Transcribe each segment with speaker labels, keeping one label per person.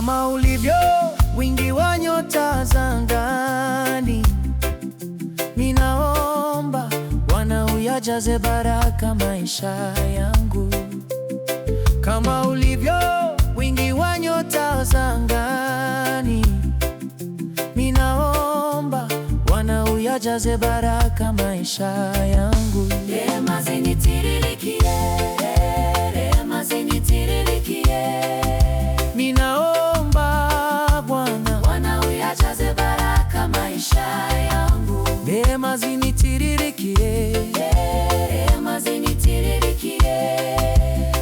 Speaker 1: Kama ulivyo wingi wa nyota za angani, ninaomba Bwana uyajaze baraka maisha yangu. Kama ulivyo wingi wa nyota za angani, ninaomba Bwana uyajaze baraka maisha yangu.
Speaker 2: Rehema zinitiririkie, rehema zinitiririkie.
Speaker 1: Ninaomba
Speaker 2: Bwana uyajaze baraka maisha yangu.
Speaker 1: rehema zinitiririkie,
Speaker 2: Rehema zinitiririkie.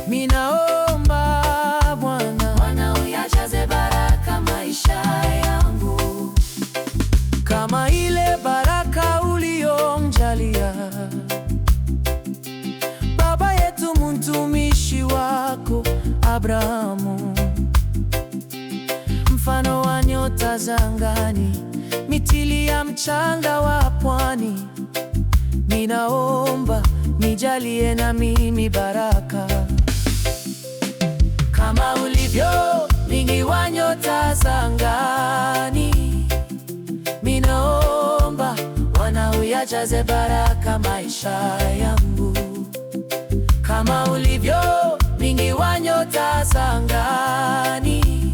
Speaker 1: ninaomba
Speaker 2: Bwana uyajaze baraka maisha yangu.
Speaker 1: kama ile baraka uliyomjalia baba yetu mtumishi wako Abrahamu, mfano wa nyota za angani, mitili ya mchanga wa pwani. Ninaomba nijalie na mimi baraka kama ulivyo wingi wa nyota za angani. Ninaomba Bwana uyajaze baraka maisha yangu. Kama ulivyo wingi wa nyota za angani,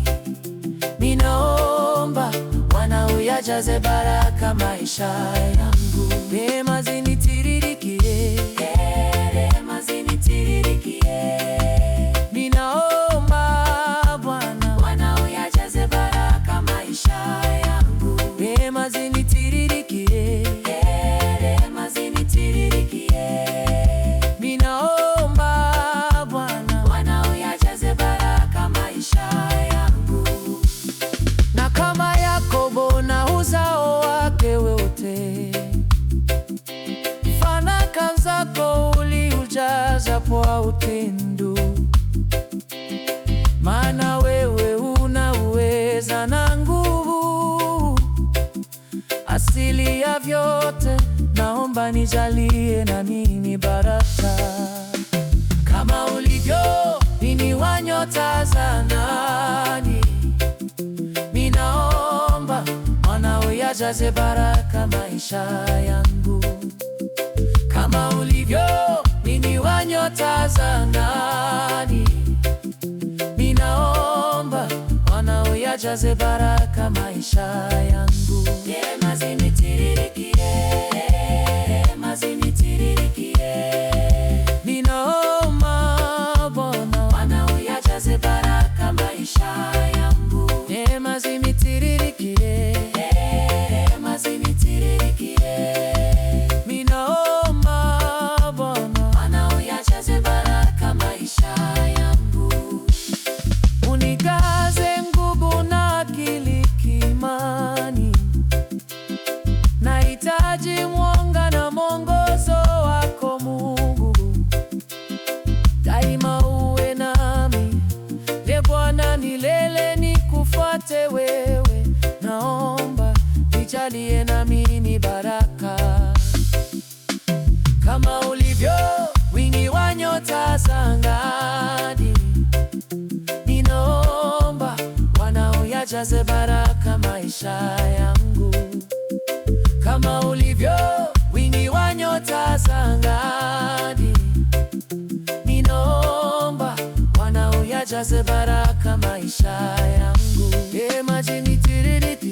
Speaker 1: ninaomba Bwana uyajaze baraka maisha yangu. Rehema zinitiririkie,
Speaker 2: Rehema zinitiririkie.
Speaker 1: ninaomba
Speaker 2: Bwana uyajaze baraka maisha yangu.
Speaker 1: rehema zinitiririkie,
Speaker 2: Rehema zinitiririkie.
Speaker 1: ninaomba
Speaker 2: Bwana uyajaze baraka maisha yangu.
Speaker 1: na kama Yakobo na uzao wake wote, fanaka zako uliujaza kwa utendo, maana wewe una uweza na nguvu, asili ya vyote. Naomba nijalie na mimi baraka kama ulivyo wingi wa nyota za angani. Ninaomba Bwana uyajaze baraka maisha yangu. Kama ulivyo wingi wa nyota za angani, ninaomba Bwana uyajaze baraka maisha yangu.
Speaker 2: Rehema zinitiririkie, rehema zinitiririkie.
Speaker 1: Ninaomba
Speaker 2: Bwana uyajaze baraka maisha yangu.
Speaker 1: rehema zinitiririkie,
Speaker 2: Rehema zinitiririkie.
Speaker 1: ninaomba
Speaker 2: Bwana uyajaze baraka maisha yangu.
Speaker 1: unikaze nguvu na akili kimani. Nahitaji mwanga na mwongozo wako Mungu, daima uwe nami. Bwana milele nikufuate wewe, naomba nijalie na mimi baraka kama ulivyo wingi wa nyota za angani. Ninaomba Bwana uyajaze baraka maisha yangu. Kama ulivyo wingi wa nyota za angani, ninaomba Bwana uyajaze baraka maisha yangu. Rehema zinitiririkie,